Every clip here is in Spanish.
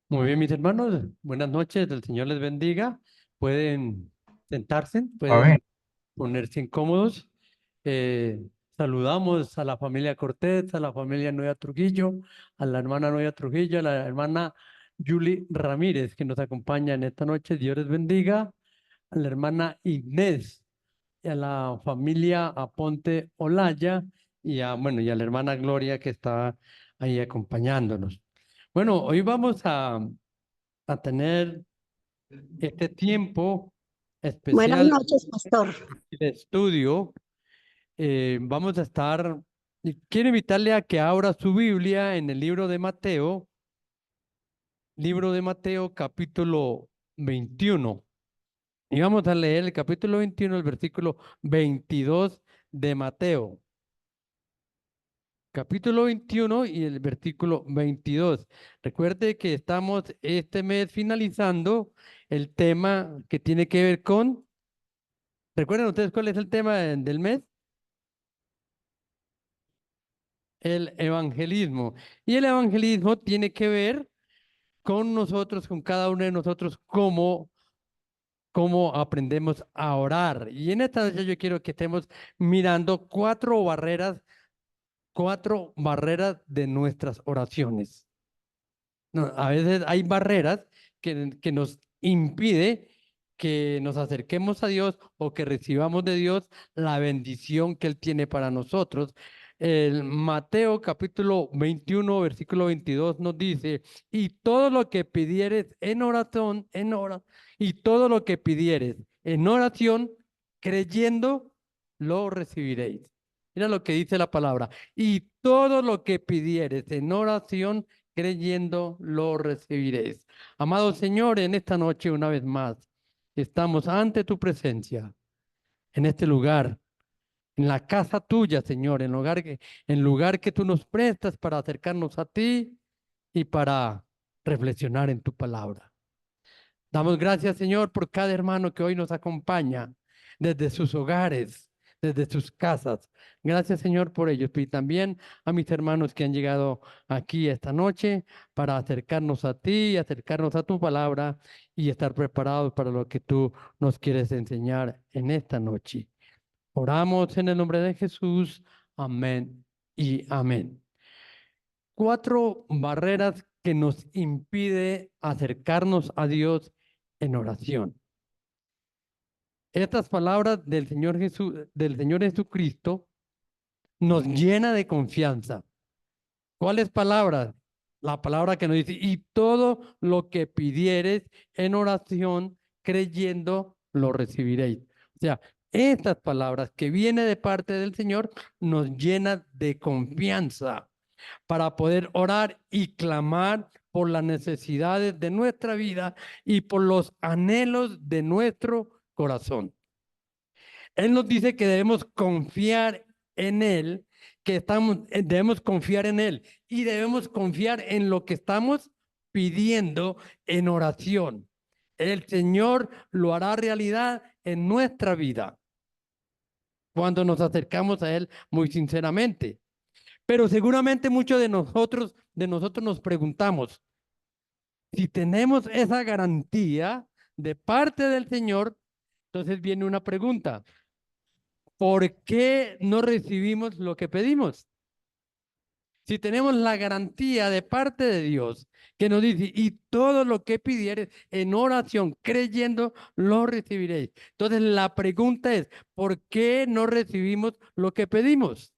Muy bien, mis hermanos, buenas noches, el Señor les bendiga. Pueden sentarse, Amén. pueden ponerse incómodos. Eh, Saludamos a la familia Cortés, a la familia Noya Trujillo, a la hermana Noya Trujillo, a la hermana Julie Ramírez, que nos acompaña en esta noche. Dios les bendiga. A la hermana Inés, y a la familia Aponte Olaya, y a la hermana Gloria, que está ahí acompañándonos. Bueno, hoy vamos a tener este tiempo Buenas especial noches, pastor. de estudio. Vamos a estar, y quiero invitarle a que abra su Biblia en el libro de Mateo capítulo 21. Y vamos a leer el capítulo 21, el versículo 22 de Mateo. Capítulo 21 y el versículo 22. Recuerde que estamos este mes finalizando el tema que tiene que ver con. ¿Recuerdan ustedes cuál es el tema del mes? El evangelismo. Y el evangelismo tiene que ver con nosotros, con cada uno de nosotros, cómo aprendemos a orar. Y en esta noche yo quiero que estemos mirando cuatro barreras de nuestras oraciones. No, a veces hay barreras que nos impide que nos acerquemos a Dios o que recibamos de Dios la bendición que Él tiene para nosotros. El Mateo capítulo 21, versículo 22 nos dice, y todo lo que pidieres en oración, y todo lo que pidieres en oración, creyendo, lo recibiréis. Mira lo que dice la palabra, y todo lo que pidieres en oración, creyendo lo recibiréis. Amado Señor, en esta noche una vez más estamos ante tu presencia, en este lugar, en la casa tuya, Señor, en lugar que tú nos prestas para acercarnos a ti y para reflexionar en tu palabra. Damos gracias, Señor, por cada hermano que hoy nos acompaña desde sus hogares, desde sus casas. Gracias, Señor, por ellos. Y también a mis hermanos que han llegado aquí esta noche para acercarnos a ti, acercarnos a tu palabra y estar preparados para lo que tú nos quieres enseñar en esta noche. Oramos en el nombre de Jesús. Amén y amén. Cuatro barreras que nos impide acercarnos a Dios en oración. Estas palabras del Señor Jesús, del Señor Jesucristo, nos llena de confianza. ¿Cuáles palabras? La palabra que nos dice, y todo lo que pidieres en oración, creyendo, lo recibiréis. O sea, estas palabras que viene de parte del Señor nos llena de confianza para poder orar y clamar por las necesidades de nuestra vida y por los anhelos de nuestro corazón. Él nos dice que debemos confiar en Él, debemos confiar en Él y debemos confiar en lo que estamos pidiendo en oración. El Señor lo hará realidad en nuestra vida cuando nos acercamos a Él muy sinceramente. Pero seguramente muchos de nosotros nos preguntamos, si tenemos esa garantía de parte del Señor, entonces viene una pregunta. ¿Por qué no recibimos lo que pedimos? Si tenemos la garantía de parte de Dios que nos dice, y todo lo que pidieres en oración, creyendo, lo recibiréis. Entonces la pregunta es, ¿por qué no recibimos lo que pedimos?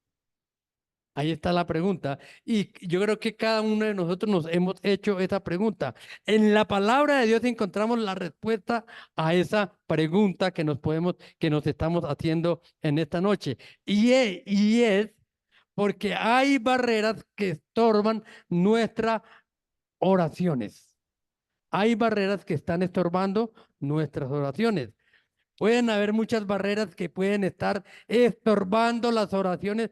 Ahí está la pregunta. Y yo creo que cada uno de nosotros nos hemos hecho esa pregunta. En la palabra de Dios encontramos la respuesta a esa pregunta que nos estamos haciendo en esta noche. Y es porque hay barreras que estorban nuestras oraciones. Hay barreras que están estorbando nuestras oraciones. Pueden haber muchas barreras que pueden estar estorbando las oraciones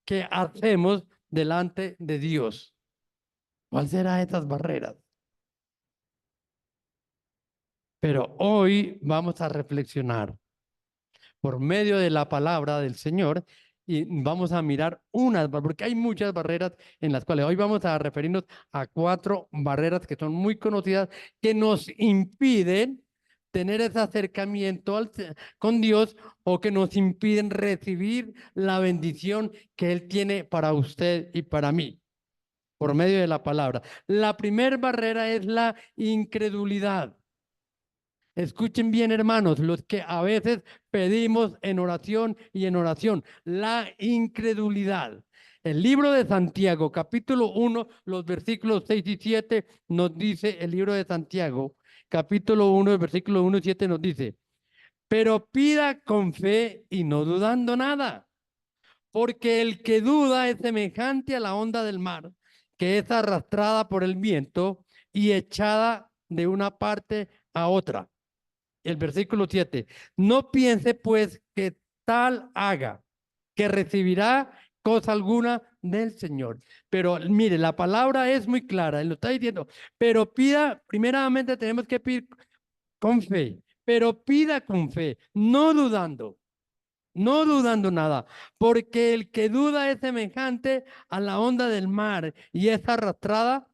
que hacemos delante de Dios. ¿Cuál será estas barreras? Pero hoy vamos a reflexionar por medio de la palabra del Señor y vamos a mirar unas, porque hay muchas barreras en las cuales hoy vamos a referirnos a 4 barreras que son muy conocidas, que nos impiden tener ese acercamiento con Dios o que nos impiden recibir la bendición que Él tiene para usted y para mí por medio de la palabra. La primera barrera es la incredulidad. Escuchen bien, hermanos, los que a veces pedimos en oración y en oración, la incredulidad. El libro de Santiago, capítulo 1, los versículos 6 y 7, nos dice, el libro de Santiago, capítulo 1, el versículo 1 y 7 nos dice, pero pida con fe y no dudando nada, porque el que duda es semejante a la onda del mar, que es arrastrada por el viento y echada de una parte a otra. El versículo 7. No piense pues que tal haga, que recibirá cosa alguna del Señor. Pero mire, la palabra es muy clara, él lo está diciendo, pero pida, primeramente tenemos que pedir con fe, pero pida con fe, no dudando. No dudando nada, porque el que duda es semejante a la onda del mar y es arrastrada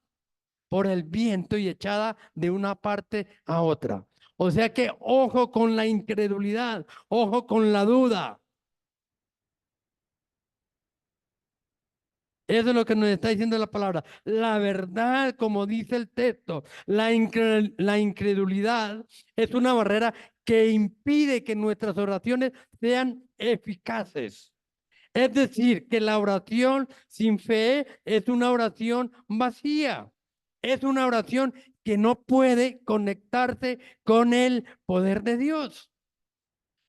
por el viento y echada de una parte a otra. O sea que ojo con la incredulidad, ojo con la duda. Eso es lo que nos está diciendo la palabra. La verdad, como dice el texto, la incredulidad es una barrera que impide que nuestras oraciones sean eficaces. Es decir, que la oración sin fe es una oración vacía. Es una oración que no puede conectarse con el poder de Dios,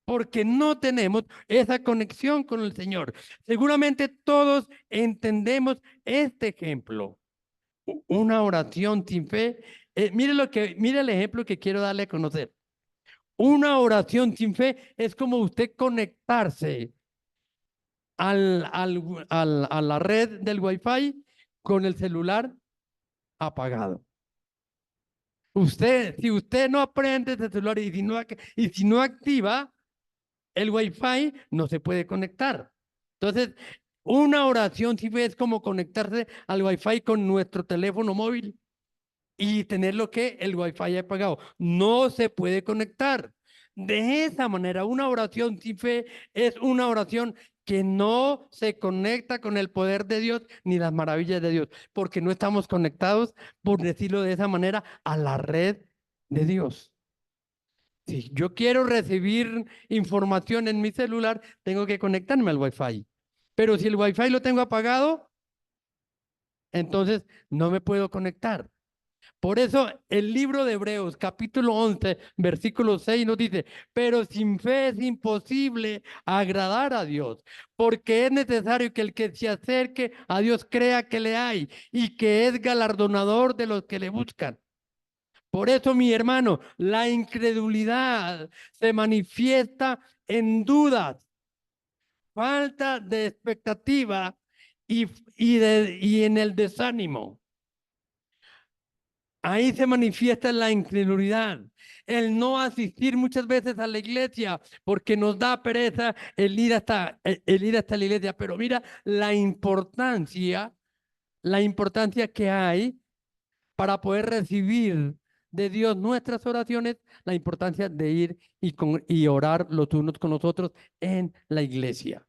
porque no tenemos esa conexión con el Señor. Seguramente todos entendemos este ejemplo. Una oración sin fe. Mire el ejemplo que quiero darle a conocer. Una oración sin fe es como usted conectarse a la red del Wi-Fi con el celular apagado. Si usted no aprende ese celular y si no activa el Wi-Fi, no se puede conectar. Entonces, una oración sí es como conectarse al Wi-Fi con nuestro teléfono móvil y tener lo que el Wi-Fi apagado. No se puede conectar. De esa manera, una oración sin fe es una oración que no se conecta con el poder de Dios ni las maravillas de Dios, porque no estamos conectados, por decirlo de esa manera, a la red de Dios. Si yo quiero recibir información en mi celular, tengo que conectarme al Wi-Fi. Pero si el Wi-Fi lo tengo apagado, entonces no me puedo conectar. Por eso el libro de Hebreos, capítulo 11, versículo 6 nos dice, pero sin fe es imposible agradar a Dios, porque es necesario que el que se acerque a Dios crea que le hay y que es galardonador de los que le buscan. Por eso, mi hermano, la incredulidad se manifiesta en dudas, falta de expectativa y en el desánimo. Ahí se manifiesta la incredulidad, el no asistir muchas veces a la iglesia porque nos da pereza el ir hasta la iglesia. Pero mira la importancia que hay para poder recibir de Dios nuestras oraciones, la importancia de ir y orar los unos con los otros en la iglesia.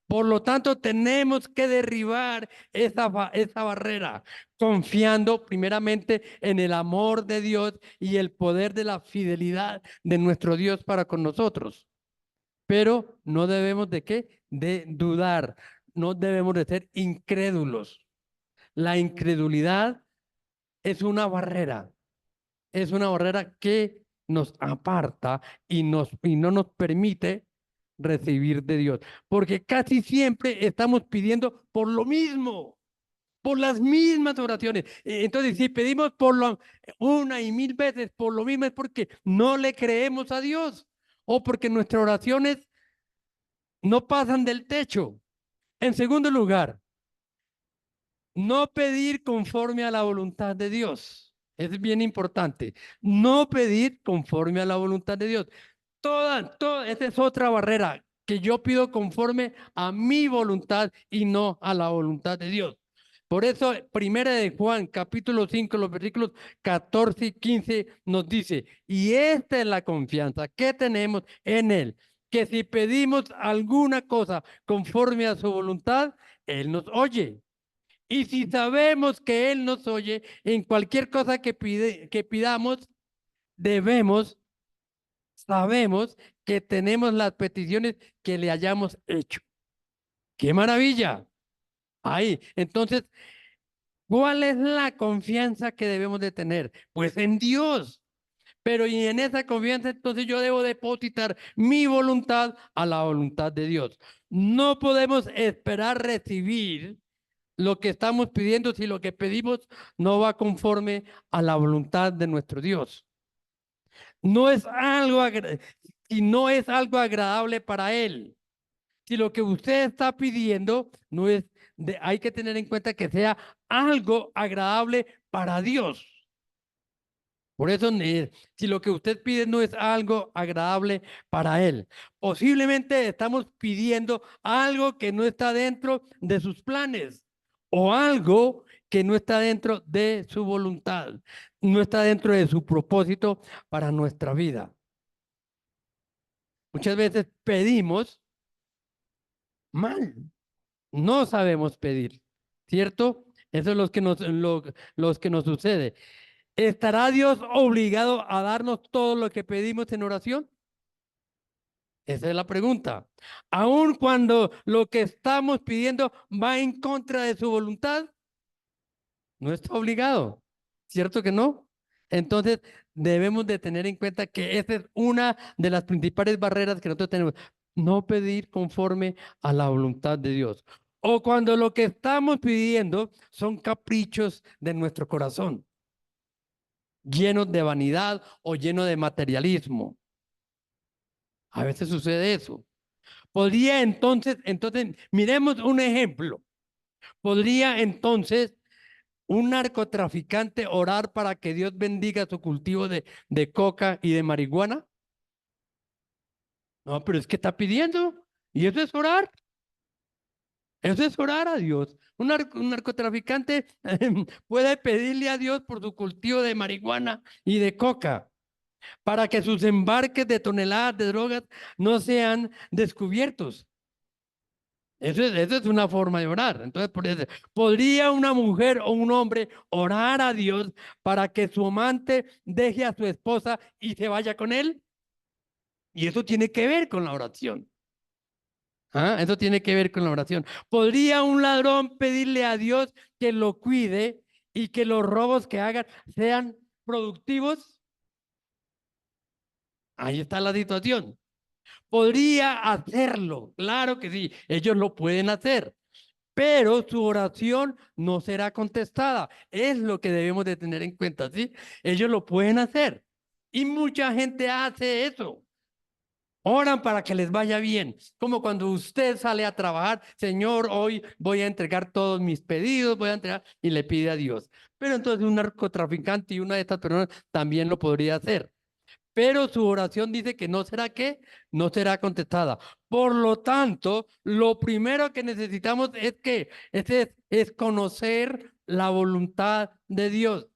Por lo tanto, tenemos que derribar esa barrera, confiando primeramente en el amor de Dios y el poder de la fidelidad de nuestro Dios para con nosotros. Pero no debemos de qué? De dudar, no debemos de ser incrédulos. La incredulidad es una barrera que nos aparta y no nos permite recibir de Dios, porque casi siempre estamos pidiendo por lo mismo, por las mismas oraciones. Entonces, si pedimos una y mil veces por lo mismo es porque no le creemos a Dios o porque nuestras oraciones no pasan del techo. En segundo lugar, no pedir conforme a la voluntad de Dios. Es bien importante. No pedir conforme a la voluntad de Dios. Esa es otra barrera. que yo pido conforme a mi voluntad y no a la voluntad de Dios. Por eso, Primera de Juan, capítulo 5, los versículos 14 y 15 nos dice, y esta es la confianza que tenemos en Él, que si pedimos alguna cosa conforme a su voluntad, Él nos oye. Y si sabemos que Él nos oye en cualquier cosa que pidamos, debemos, sabemos que tenemos las peticiones que le hayamos hecho. ¡Qué maravilla! Ahí, entonces, ¿cuál es la confianza que debemos de tener? Pues en Dios. Pero y en esa confianza, entonces yo debo depositar mi voluntad a la voluntad de Dios. No podemos esperar recibir lo que estamos pidiendo si lo que pedimos no va conforme a la voluntad de nuestro Dios. No es algo si no es algo agradable para Él. Si lo que usted está pidiendo no es, hay que tener en cuenta que sea algo agradable para Dios. Por eso, si lo que usted pide no es algo agradable para Él, posiblemente estamos pidiendo algo que no está dentro de sus planes o algo que no está dentro de su voluntad, no está dentro de su propósito para nuestra vida. Muchas veces pedimos mal, no sabemos pedir, ¿cierto? Eso es los que nos sucede. ¿Estará Dios obligado a darnos todo lo que pedimos en oración? Esa es la pregunta. Aun cuando lo que estamos pidiendo va en contra de su voluntad, no está obligado, ¿cierto que no? Entonces, debemos de tener en cuenta que esa es una de las principales barreras que nosotros tenemos. No pedir conforme a la voluntad de Dios. O cuando lo que estamos pidiendo son caprichos de nuestro corazón, llenos de vanidad o llenos de materialismo. A veces sucede eso. Podría entonces, miremos un ejemplo. ¿Podría entonces un narcotraficante orar para que Dios bendiga su cultivo de coca y de marihuana? No, pero es que está pidiendo. Y eso es orar. Eso es orar a Dios. Un narcotraficante puede pedirle a Dios por su cultivo de marihuana y de coca, para que sus embarques de toneladas de drogas no sean descubiertos. Eso es una forma de orar. Entonces, por eso, ¿podría una mujer o un hombre orar a Dios para que su amante deje a su esposa y se vaya con él? Y eso tiene que ver con la oración. ¿Ah? Eso tiene que ver con la oración. ¿Podría un ladrón pedirle a Dios que lo cuide y que los robos que hagan sean productivos? Ahí está la situación. ¿Podría hacerlo? Claro que sí, ellos lo pueden hacer. Pero su oración no será contestada. Es lo que debemos de tener en cuenta, ¿sí? Ellos lo pueden hacer. Y mucha gente hace eso. Oran para que les vaya bien. Como cuando usted sale a trabajar, Señor, hoy voy a entregar todos mis pedidos, voy a entregar y le pide a Dios. Pero entonces un narcotraficante y una de estas personas también lo podría hacer. Pero su oración dice que no será qué, no será contestada. Por lo tanto, lo primero que necesitamos es que es conocer la voluntad de Dios,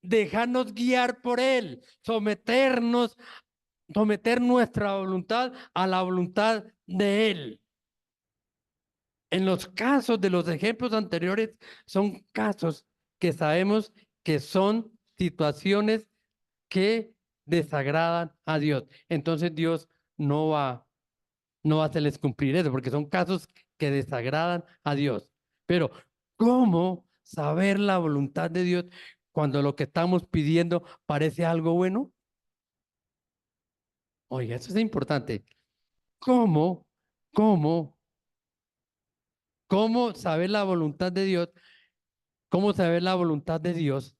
dejarnos guiar por Él, someter nuestra voluntad a la voluntad de Él. En los casos de los ejemplos anteriores, son casos que sabemos que son situaciones que desagradan a Dios. Entonces Dios no va a hacerles cumplir eso, porque son casos que desagradan a Dios. Pero, ¿cómo saber la voluntad de Dios cuando lo que estamos pidiendo parece algo bueno? Oiga, eso es importante. ¿Cómo, cómo, cómo saber la voluntad de Dios? ¿Cómo saber la voluntad de Dios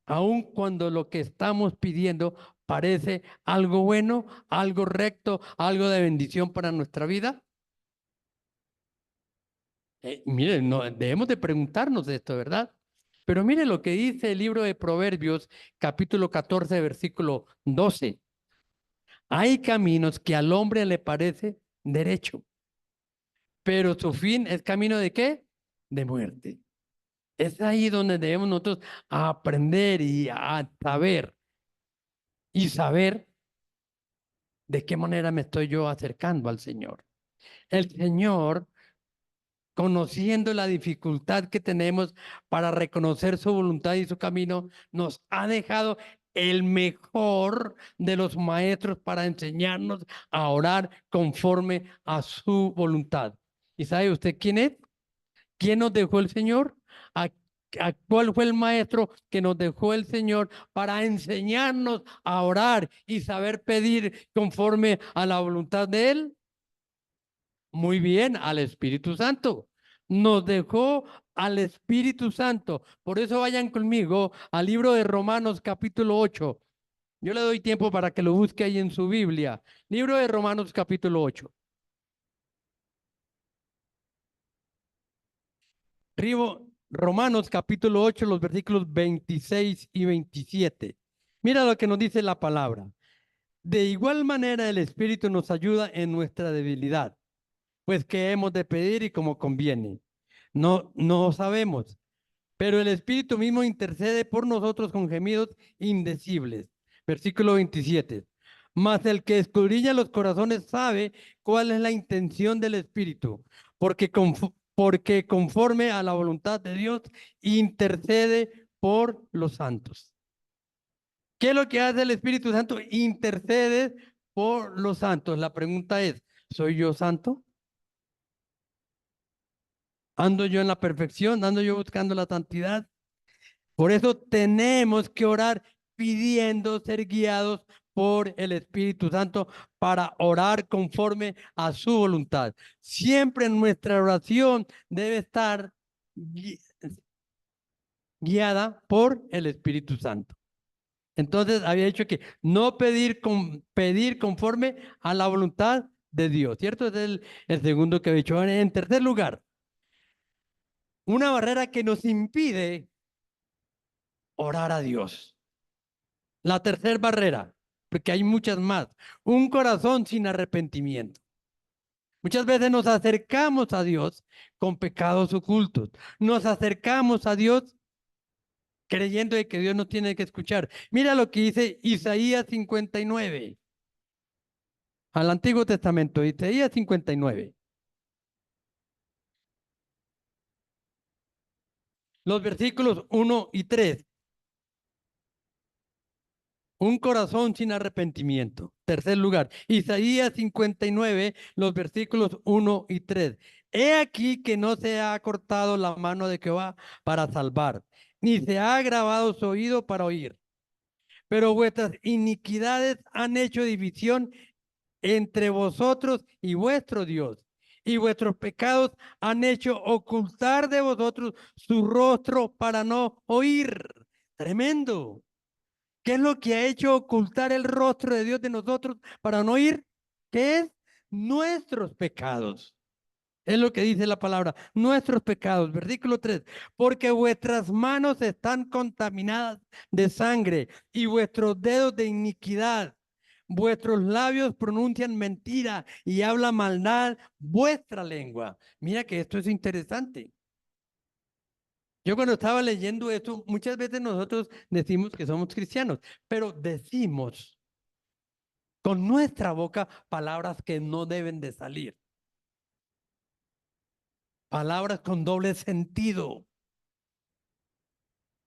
aun cuando lo que estamos pidiendo parece algo bueno, algo recto, algo de bendición para nuestra vida? Miren, no, debemos de preguntarnos esto, ¿verdad? Pero mire lo que dice el libro de Proverbios, capítulo 14, versículo 12. Hay caminos que al hombre le parece derecho, pero su fin es camino ¿de qué? De muerte. Es ahí donde debemos nosotros aprender y a saber y saber de qué manera me estoy yo acercando al Señor. El Señor, conociendo la dificultad que tenemos para reconocer su voluntad y su camino, nos ha dejado el mejor de los maestros para enseñarnos a orar conforme a su voluntad. ¿Y sabe usted quién es? ¿Quién nos dejó el Señor? ¿Cuál fue el maestro que nos dejó el Señor para enseñarnos a orar y saber pedir conforme a la voluntad de Él? Muy bien, al Espíritu Santo. Nos dejó al Espíritu Santo. Por eso vayan conmigo al libro de Romanos capítulo 8. Yo le doy tiempo para que lo busque ahí en su Biblia. Libro de Romanos capítulo 8. Romanos capítulo 8, los versículos 26 y 27. Mira lo que nos dice la palabra. De igual manera el Espíritu nos ayuda en nuestra debilidad, pues que hemos de pedir y como conviene. No sabemos, pero el Espíritu mismo intercede por nosotros con gemidos indecibles. Versículo 27. Mas el que escudriña los corazones sabe cuál es la intención del Espíritu, porque conforme a la voluntad de Dios intercede por los santos. ¿Qué es lo que hace el Espíritu Santo? Intercede por los santos. La pregunta es, ¿soy yo santo? ¿Ando yo en la perfección? ¿Ando yo buscando la santidad? Por eso tenemos que orar pidiendo ser guiados por el Espíritu Santo para orar conforme a su voluntad. Siempre nuestra oración debe estar guiada por el Espíritu Santo. Entonces había dicho que no pedir conforme a la voluntad de Dios, ¿cierto? Es el segundo que había dicho. En tercer lugar, una barrera que nos impide orar a Dios. La tercera barrera, porque hay muchas más, un corazón sin arrepentimiento. Muchas veces nos acercamos a Dios con pecados ocultos. Nos acercamos a Dios creyendo de que Dios nos tiene que escuchar. Mira lo que dice Isaías 59. Al Antiguo Testamento, Isaías 59. Los versículos 1 y 3. Un corazón sin arrepentimiento. Tercer lugar, Isaías 59, los versículos 1 y 3. He aquí que no se ha cortado la mano de Jehová para salvar, ni se ha agravado su oído para oír. Pero vuestras iniquidades han hecho división entre vosotros y vuestro Dios. Y vuestros pecados han hecho ocultar de vosotros su rostro para no oír. Tremendo. ¿Qué es lo que ha hecho ocultar el rostro de Dios de nosotros para no oír? ¿Qué es? Nuestros pecados. Es lo que dice la palabra, nuestros pecados. Versículo 3. Porque vuestras manos están contaminadas de sangre y vuestros dedos de iniquidad. Vuestros labios pronuncian mentira y habla maldad vuestra lengua. Mira que esto es interesante. Yo cuando estaba leyendo esto, muchas veces nosotros decimos que somos cristianos, pero decimos con nuestra boca palabras que no deben de salir. Palabras con doble sentido.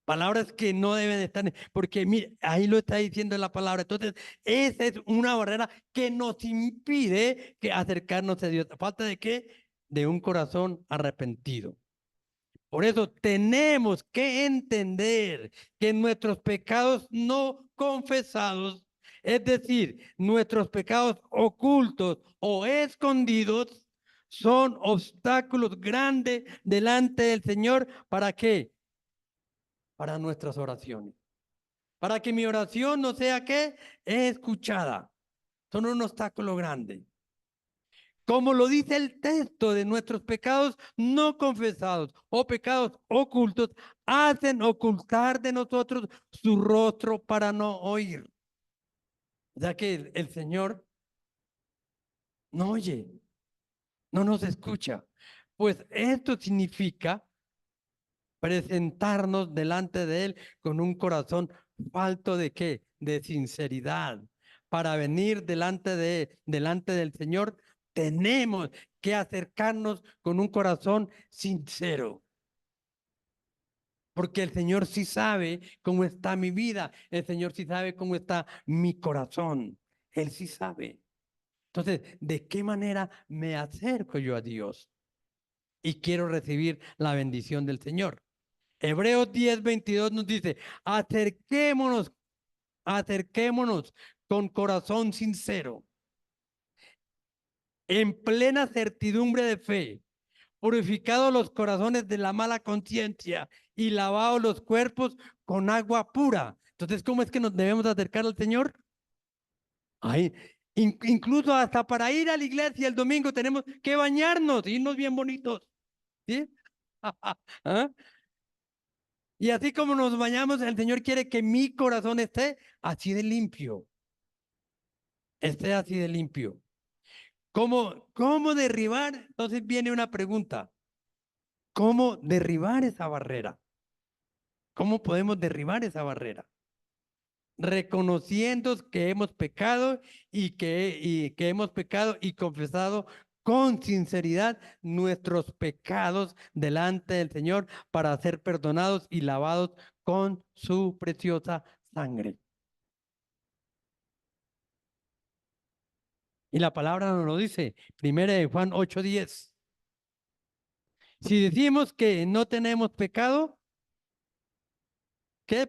Palabras que no deben estar, porque mire, ahí lo está diciendo la palabra. Entonces, esa es una barrera que nos impide que acercarnos a Dios. ¿Falta de qué? De un corazón arrepentido. Por eso tenemos que entender que nuestros pecados no confesados, es decir, nuestros pecados ocultos o escondidos, son obstáculos grandes delante del Señor. ¿Para qué? Para nuestras oraciones. Para que mi oración no sea ¿qué? Escuchada. Son un obstáculo grande. Como lo dice el texto, de nuestros pecados no confesados o pecados ocultos hacen ocultar de nosotros su rostro para no oír. O sea que el Señor no oye, no nos escucha. Pues esto significa presentarnos delante de Él con un corazón falto de qué, de sinceridad. Para venir delante del Señor, tenemos que acercarnos con un corazón sincero. Porque el Señor sí sabe cómo está mi vida, el Señor sí sabe cómo está mi corazón, Él sí sabe. Entonces, ¿de qué manera me acerco yo a Dios? Y quiero recibir la bendición del Señor. Hebreos 10:22 nos dice, acerquémonos, acerquémonos con corazón sincero, en plena certidumbre de fe, purificados los corazones de la mala conciencia y lavados los cuerpos con agua pura. Entonces, ¿cómo es que nos debemos acercar al Señor? Ay, incluso hasta para ir a la iglesia el domingo tenemos que bañarnos, irnos bien bonitos. ¿Sí? ¿Ah? Y así como nos bañamos, el Señor quiere que mi corazón esté así de limpio. Esté así de limpio. ¿Cómo derribar? Entonces viene una pregunta. ¿Cómo derribar esa barrera? ¿Cómo podemos derribar esa barrera? Reconociendo que hemos pecado y que hemos pecado y confesado con sinceridad nuestros pecados delante del Señor para ser perdonados y lavados con su preciosa sangre. Y la palabra nos lo dice, primera de Juan 8:10. Si decimos que no tenemos pecado, ¿qué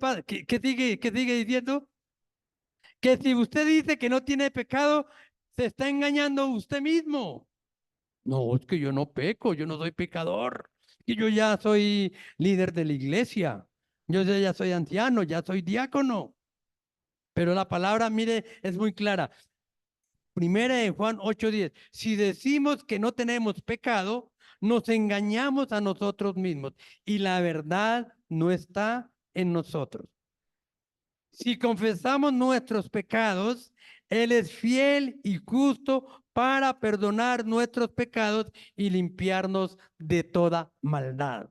sigue diciendo? Que si usted dice que no tiene pecado, se está engañando usted mismo. No, es que yo no peco, yo no soy pecador. Y yo ya soy líder de la iglesia. Yo ya soy anciano, ya soy diácono. Pero la palabra, mire, es muy clara. Primera de Juan 8:10. Si decimos que no tenemos pecado, nos engañamos a nosotros mismos y la verdad no está en nosotros. Si confesamos nuestros pecados, Él es fiel y justo para perdonar nuestros pecados y limpiarnos de toda maldad.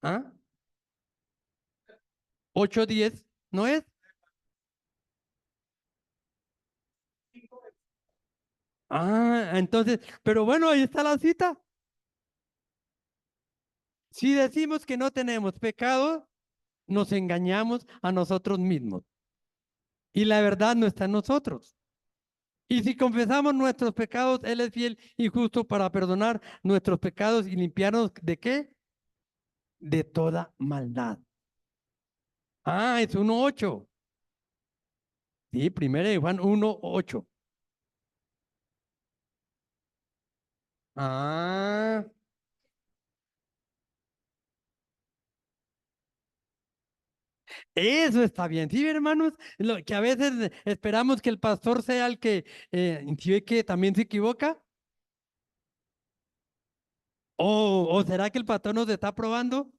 ¿Ah? 8:10, ¿no es? Ah, entonces, pero bueno, ahí está la cita. Si decimos que no tenemos pecado, nos engañamos a nosotros mismos y la verdad no está en nosotros. Y si confesamos nuestros pecados, Él es fiel y justo para perdonar nuestros pecados y limpiarnos de qué? De toda maldad. Ah, es 1:8. Sí, primera de Juan 1:8. Ah, eso está bien. Sí, hermanos, lo que a veces esperamos que el pastor sea el que, ¿sí ve que también se equivoca? ¿O será que el pastor nos está probando?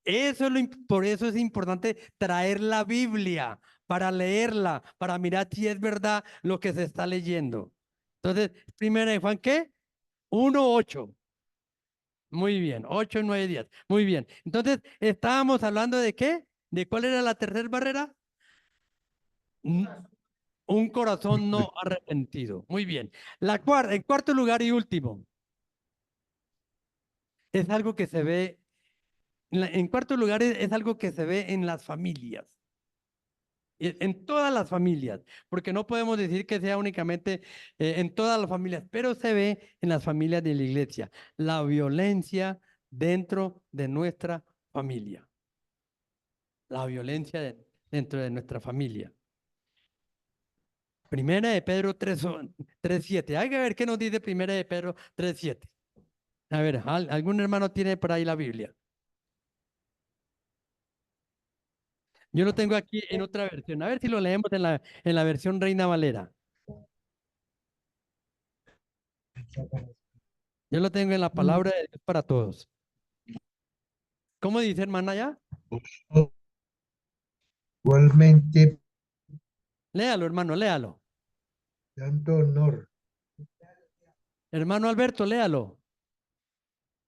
Eso es por eso es importante traer la Biblia para leerla, para mirar si es verdad lo que se está leyendo. Entonces, primera de Juan, ¿qué? 1:8. Muy bien, 8, 9 días. Muy bien. Entonces, estábamos hablando de qué? ¿De cuál era la tercera barrera? Un un corazón no arrepentido. Muy bien. En cuarto lugar y último, es algo que se ve, en cuarto lugar es algo que se ve en las familias. En todas las familias, porque no podemos decir que sea únicamente en todas las familias, pero se ve en las familias de la iglesia, la violencia dentro de nuestra familia, la violencia dentro de nuestra familia. Primera de Pedro 3:7. Hay que ver qué nos dice Primera de Pedro 3:7. A ver, ¿algún hermano tiene por ahí la Biblia? Yo lo tengo aquí en otra versión. A ver si lo leemos en la versión Reina Valera. Yo lo tengo en la palabra de Dios para todos. ¿Cómo dice hermana ya? Igualmente Léalo, hermano, léalo. Tanto honor. Hermano Alberto, léalo.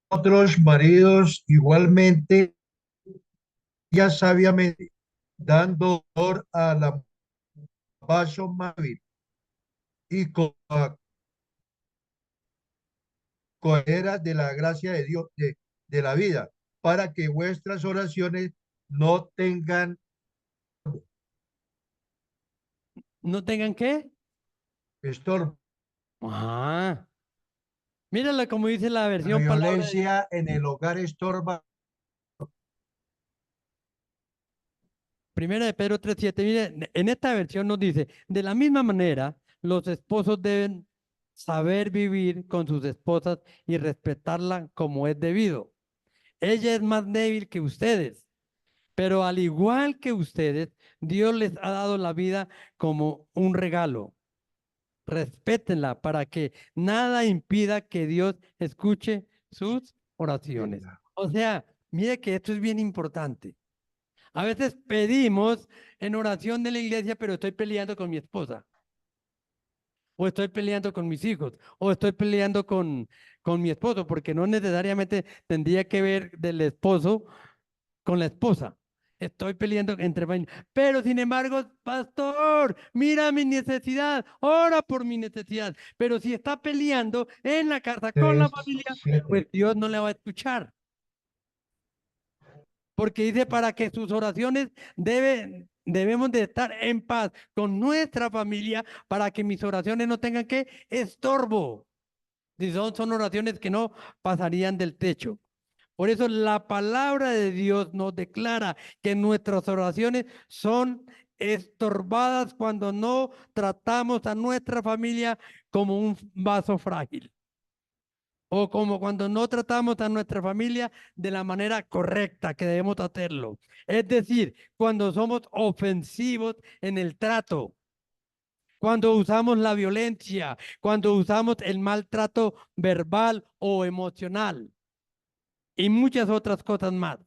Otros maridos igualmente, ya sabiamente, dando honor a la vaso más débil y con la cohera de la gracia de Dios, de la vida, para que vuestras oraciones no tengan ¿No tengan qué? estorbo. Ah, mírala como dice la La versión palabra de Dios. violencia en el hogar estorba. Primera de Pedro 3:7. Mire, en esta versión nos dice, de la misma manera, los esposos deben saber vivir con sus esposas y respetarla como es debido. Ella es más débil que ustedes, pero al igual que ustedes, Dios les ha dado la vida como un regalo. Respétenla para que nada impida que Dios escuche sus oraciones. O sea, mire que esto es bien importante. A veces pedimos en oración de la iglesia, pero estoy peleando con mi esposa, o estoy peleando con mis hijos, o estoy peleando con mi esposo, porque no necesariamente tendría que ver del esposo con la esposa. Estoy peleando entre pero sin embargo, pastor, mira mi necesidad, ora por mi necesidad. Pero si está peleando en la casa con la 3, familia, 7. pues Dios no le va a escuchar. Porque dice para que sus oraciones debemos de estar en paz con nuestra familia para que mis oraciones no tengan que estorbo. Si son oraciones que no pasarían del techo. Por eso la palabra de Dios nos declara que nuestras oraciones son estorbadas cuando no tratamos a nuestra familia como un vaso frágil o como cuando no tratamos a nuestra familia de la manera correcta que debemos hacerlo. Es decir, cuando somos ofensivos en el trato, cuando usamos la violencia, cuando usamos el maltrato verbal o emocional y muchas otras cosas más.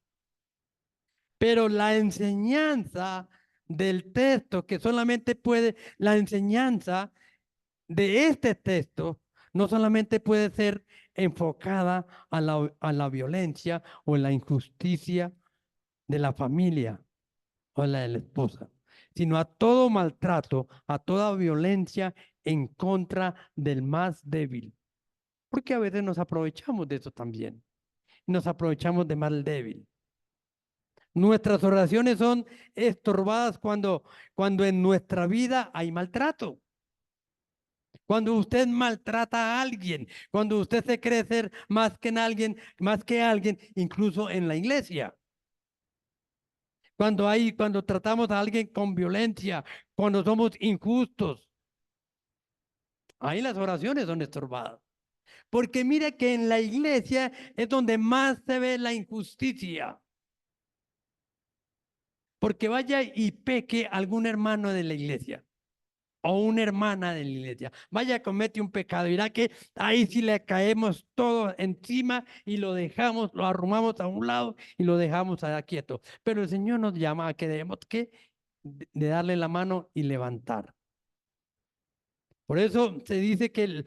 Pero la enseñanza del texto, que solamente puede, la enseñanza de este texto, no solamente puede ser enfocada a la violencia o la injusticia de la familia o la de la esposa, sino a todo maltrato, a toda violencia en contra del más débil. Porque a veces nos aprovechamos de eso también. Nos aprovechamos de más débil. Nuestras oraciones son estorbadas cuando en nuestra vida hay maltrato. Cuando usted maltrata a alguien, cuando usted se cree ser más que alguien, incluso en la iglesia. Cuando tratamos a alguien con violencia, cuando somos injustos, ahí las oraciones son estorbadas. Porque mire que en la iglesia es donde más se ve la injusticia. Porque vaya y peque algún hermano de la iglesia o una hermana de la iglesia. Vaya, comete un pecado. Irá que ahí sí le caemos todo encima y lo dejamos, lo arrumamos a un lado y lo dejamos allá quieto. Pero el Señor nos llama a que debemos de darle la mano y levantar. Por eso se dice que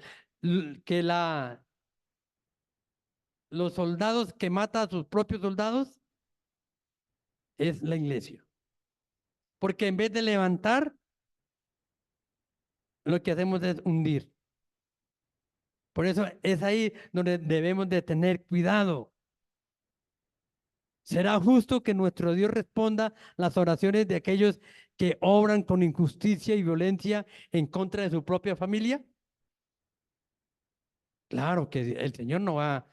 los soldados que matan a sus propios soldados es la iglesia. Porque en vez de levantar, lo que hacemos es hundir. Por eso es ahí donde debemos de tener cuidado. ¿Será justo que nuestro Dios responda las oraciones de aquellos que obran con injusticia y violencia en contra de su propia familia? Claro que el Señor no va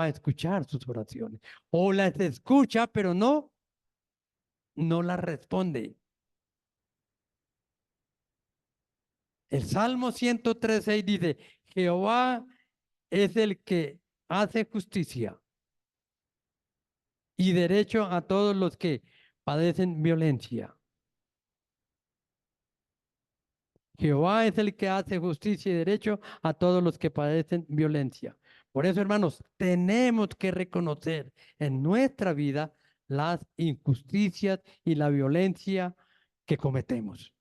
a escuchar sus oraciones. O las escucha, pero no las responde. El Salmo 103:6 dice, Jehová es el que hace justicia y derecho a todos los que padecen violencia. Jehová es el que hace justicia y derecho a todos los que padecen violencia. Por eso, hermanos, tenemos que reconocer en nuestra vida las injusticias y la violencia que cometemos.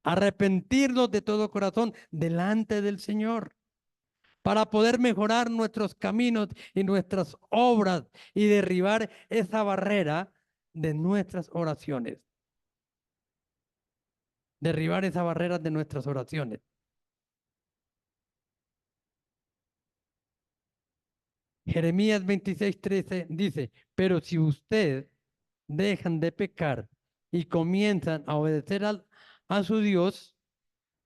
arrepentirnos de todo corazón delante del Señor, para poder mejorar nuestros caminos y nuestras obras y derribar esa barrera de nuestras oraciones. Derribar esa barrera de nuestras oraciones. Jeremías 26:13 dice, pero si ustedes dejan de pecar y comienzan a obedecer a su Dios,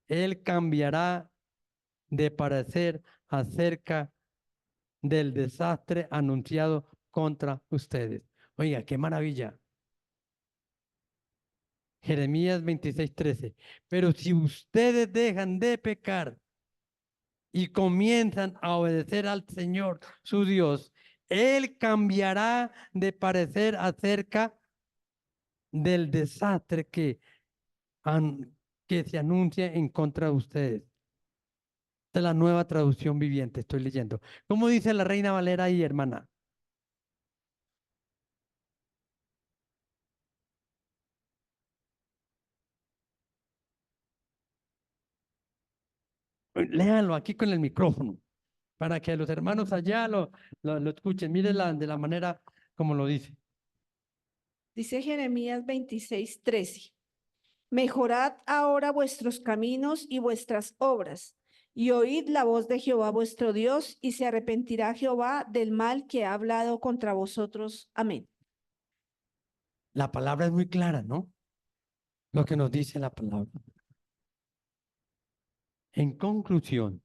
Él cambiará de parecer acerca del desastre anunciado contra ustedes. Oiga, qué maravilla. Jeremías 26:13. Pero si ustedes dejan de pecar y comienzan a obedecer al Señor, su Dios, Él cambiará de parecer acerca del desastre que se anuncia en contra de ustedes. Esta es la nueva traducción viviente, estoy leyendo. ¿Cómo dice la Reina Valera ahí, hermana? Léanlo aquí con el micrófono, para que los hermanos allá lo escuchen. Mírenla de la manera como lo dice. Dice Jeremías 26:13. Mejorad ahora vuestros caminos y vuestras obras, y oíd la voz de Jehová vuestro Dios, y se arrepentirá Jehová del mal que ha hablado contra vosotros. Amén. La palabra es muy clara, ¿no? Lo que nos dice la palabra. En conclusión,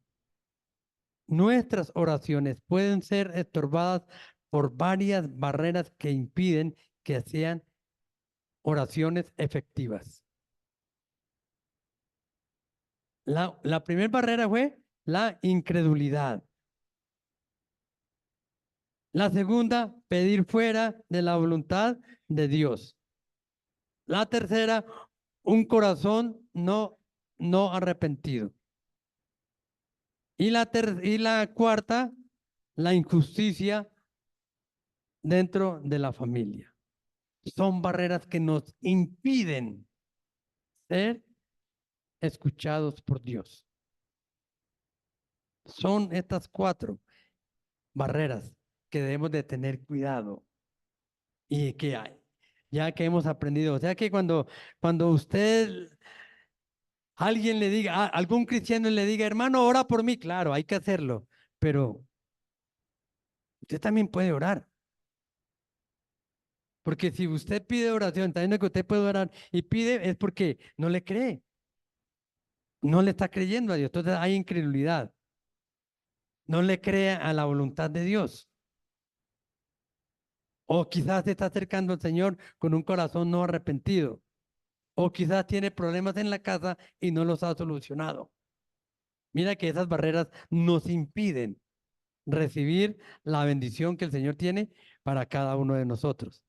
nuestras oraciones pueden ser estorbadas por varias barreras que impiden que sean oraciones efectivas. La primera barrera fue la incredulidad. La segunda, pedir fuera de la voluntad de Dios. La tercera, un corazón no arrepentido. Y la cuarta, la injusticia dentro de la familia. Son barreras que nos impiden ser escuchados por Dios. Son estas cuatro barreras que debemos de tener cuidado y que hay, ya que hemos aprendido. O sea que cuando usted, alguien le diga, algún cristiano le diga, hermano, ora por mí, claro, hay que hacerlo, pero usted también puede orar. Porque si usted pide oración, también que usted puede orar y pide es porque no le cree, no le está creyendo a Dios. Entonces hay incredulidad. No le cree a la voluntad de Dios. O quizás se está acercando al Señor con un corazón no arrepentido. O quizás tiene problemas en la casa y no los ha solucionado. Mira que esas barreras nos impiden recibir la bendición que el Señor tiene para cada uno de nosotros.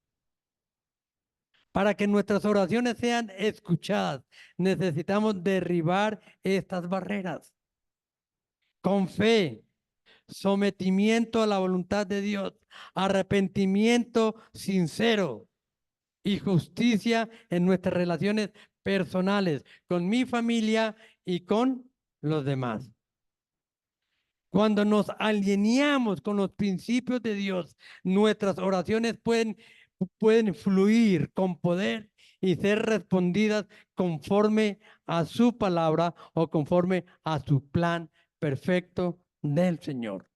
Para que nuestras oraciones sean escuchadas, necesitamos derribar estas barreras con fe, sometimiento a la voluntad de Dios, arrepentimiento sincero y justicia en nuestras relaciones personales con mi familia y con los demás. Cuando nos alineamos con los principios de Dios, nuestras oraciones pueden fluir con poder y ser respondidas conforme a su palabra o conforme a su plan perfecto del Señor.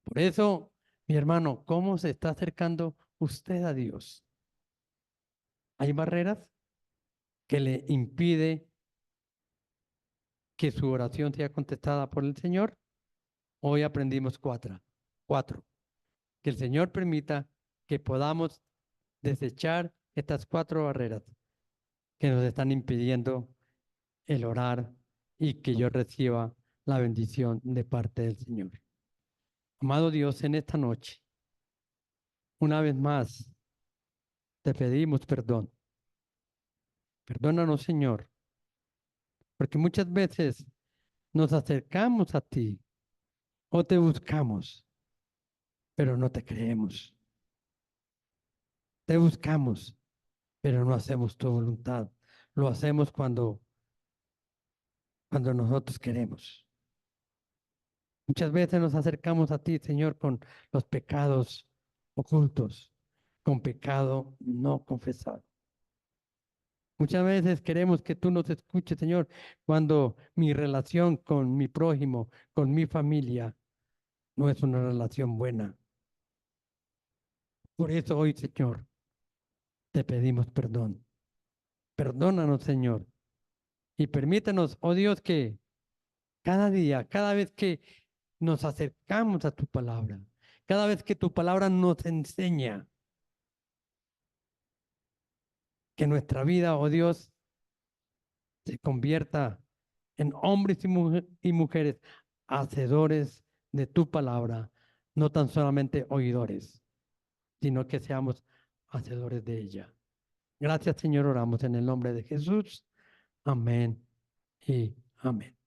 Por eso, mi hermano, ¿cómo se está acercando usted a Dios? ¿Hay barreras que le impide que su oración sea contestada por el Señor? Hoy aprendimos cuatro. Que el Señor permita que podamos desechar estas cuatro barreras que nos están impidiendo el orar y que yo reciba la bendición de parte del Señor. Amado Dios, en esta noche, una vez más, te pedimos perdón. Perdónanos, Señor, porque muchas veces nos acercamos a ti o te buscamos, pero no te creemos. Te buscamos, pero no hacemos tu voluntad, lo hacemos cuando nosotros queremos. Muchas veces nos acercamos a ti, Señor, con los pecados ocultos, con pecado no confesado. Muchas veces queremos que tú nos escuches, Señor, cuando mi relación con mi prójimo, con mi familia, no es una relación buena. Por eso hoy, Señor, te pedimos perdón. Perdónanos, Señor, y permítanos, oh Dios, que cada día, cada vez que nos acercamos a tu palabra, cada vez que tu palabra nos enseña, que nuestra vida, oh Dios, se convierta en hombres y mujeres hacedores de tu palabra, no tan solamente oidores, sino que seamos hacedores de ella. Gracias, Señor, oramos en el nombre de Jesús. Amén y amén.